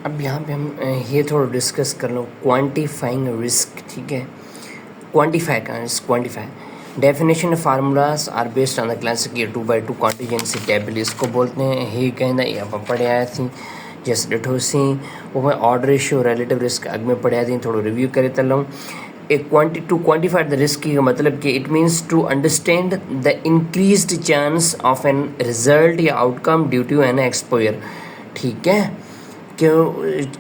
अब यहाँ पे हम ये थोड़ा डिस्कस कर लो क्वांटिफाइंग रिस्क, ठीक है। क्वांटिफाई का quantify definition formulas are based on the classic 2x2 contingency table, इसको बोलते हैं। ही कहना ये आप पढ़े आया थी जैसे ॾिठो सी वो मैं ऑड रेशियो रिलेटिव रिस्क अॻ में पढ़िया थी, थोड़ो रिव्यू करे था लूँ। टू क्वांटिफाई द रिस्क का मतलब कि it means to understand the increased chance of an result या outcome due to an exposure, ठीक है। क्यों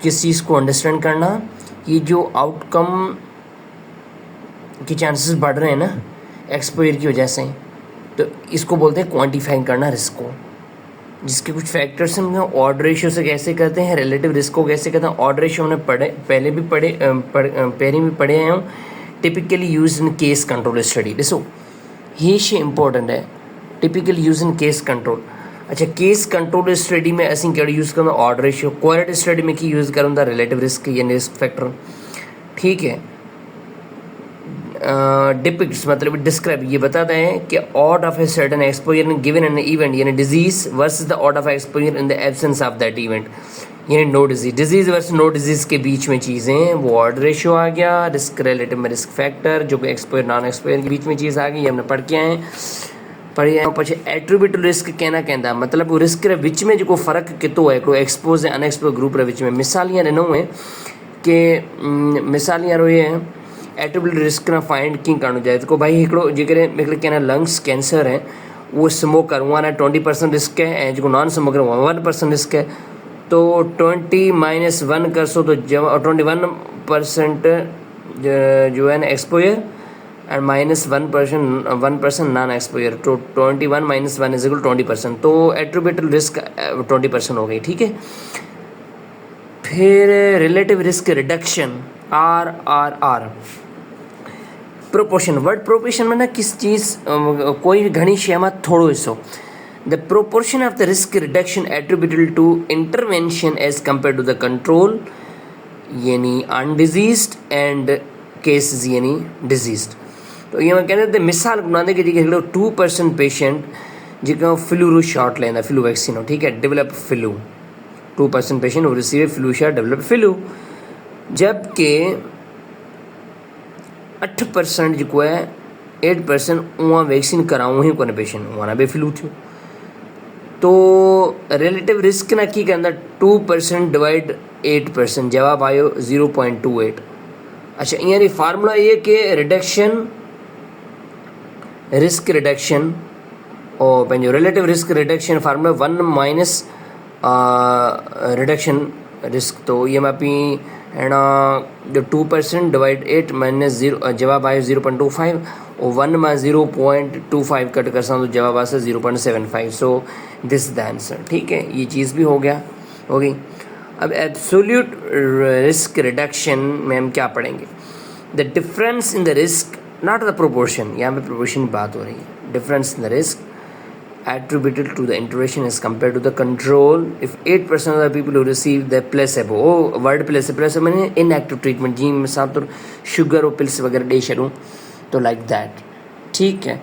किस चीज़ को अंडरस्टैंड करना, ये जो आउटकम के चांसेस बढ़ रहे हैं ना एक्सपोजर की वजह से, तो इसको बोलते हैं क्वांटिफाइंग करना रिस्क को, जिसके कुछ फैक्टर्स हम ऑड रेशियो से कैसे करते हैं, रिलेटिव रिस्क को कैसे करते हैं। ऑड रेशियो हमने पहले भी पढ़े हैं, typically use in case control study. ॾिसो ये शे इंपॉर्टेंट है, typically use in case control. अच्छा, केस कंट्रोल स्टडी में असीं कहिड़ो यूज़ कंदा ऑड रेशियो, क्वालिटी स्टडी में की यूज़ करूँ था रिलेटिव रिस्क यानी रिस्क फैक्टर, ठीक है। डिपिक्ट्स मतलब डिस्क्राइब ये बताता है कि odd of a certain exposure in given an event यानी disease versus the odd of exposure in the absence of that event, यानी no disease. Disease versus no disease के बीच में चीज़ें वो ऑड रेशियो आ गया। रिस्क रिलेटिव में रिस्क फैक्टर जो कि एक्सपोजर नॉन एक्सपोजर के बीच में चीज़ आ गई, ये हमने पढ़ के आए पछे एट्रीब्यूट रिस्क कहना कहता मतलब वो रिस्क रे विच में जो फ़र्क कितो है हिकिड़ो एक्सपोज ऐं अनएक्सपोज ग्रुप रे विच में। मिसाल ईअं ॾिनो है कि मिसाल हींअर हुई है एट्रीब्यूट रिस्क ना फाइंड कीअं करणो चाहे तो भाई हिकिड़ो जेकॾहिं हिकिड़े कंहिं लंग्स कैंसर है वो स्मोकर हुआ ना 20% रिस्क है ऐं जेको नॉन स्मोकर हुआ 1% रिस्क है, तो 20 - 1 करसो तो 21% जो है ना एक्सपोजर एंड -1% नॉन एक्सपोजर, तो 21 - 1 = 20%, तो एट्रीब्यूटल रिस्क 20% हो गई, ठीक है। फिर relative risk reduction RRR proportion, word proportion में ना किस चीज़ कोई घनी शइ में थोड़ो हिस्सो, the proportion of the risk reduction attributable to intervention as compare to the control यानी अनडिजीज्ड एंड केसेस यानी डिजीज्ड। तो ये मैं कहते मिसाल बनाते कि 2% पेशेंट जो फ्लू शॉट लेना फ्लू वैक्सीन हो, ठीक है, डेवलप फ्लू 2% पेशेंट वो receive flu shot develop flu, जबकि 8% जो है 8% उहाँ वैक्सीन कराऊँ ही कोन पेशेंट वहाँ बि फ्लू थो, तो रिलेटिव रिस्क ना की कहंदा 2% डिवाइड 8%, जवाब आयो 0.28। अच्छा, ईअं फार्मूला ये कि रिडक्शन रिस्क रिडक्शन और पंहिंजो relative risk reduction formula 1 - reduction risk, तो ये मां पी है ना जो 2% डिवाइड 8 - 0 जवाब आयो 0.25 और 1 में 0.25 कट कर तो जवाब आ 0.75, सो दिस द आंसर, ठीक है। ये चीज़ भी हो गई। अब एब्सोल्यूट रिस्क रिडक्शन में हम क्या पढ़ेंगे, the difference in the risk not the proportion, यहाँ पे प्रोपोर्शन की बात हो रही है। Difference in the risk attributed to the intervention as compared to the control if 8% of the people who receive the placebo, word placebo मैंने inactive treatment, जी मिसाल तो शुगर और पिल्स वगैरह दे छॾूं तो लाइक दैट, ठीक है।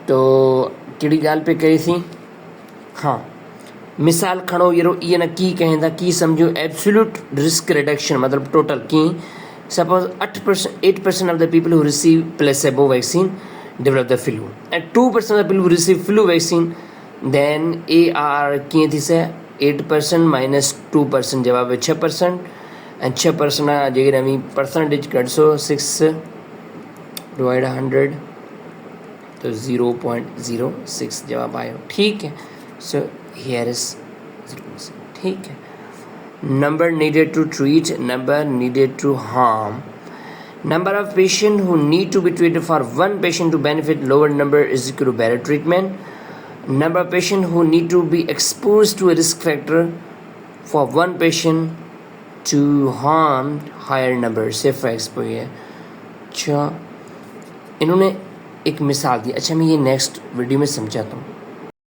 तो कहिड़ी ॻाल्हि पे कई थी, हाँ मिसाल खणो ये न की कहंदा की समझो एब्सोल्यूट रिस्क रिडक्शन मतलब टोटल की suppose 8% of the people who receive placebo vaccine develop the flu and 2% of the people who receive flu vaccine, then AR कीअं थी से 8% - 2% जवाब है 6%, ऐं 6% जेकॾहिं अमी परसेंटेज कढिसो 6 डिवाइड 100 तो 0.06 जवाब आयो, ठीक है। सो हियर इज 0.6, ठीक है। Number needed to treat, number needed to harm, number of patients who need to be treated for one patient to benefit lower number is equal to better treatment, number of patients who need to be exposed to a risk factor for one patient to harm higher number say for exposure। अच्छा, इन्होंने एक मिसाल दी, अच्छा मैं ये next video में समझाता हूँ।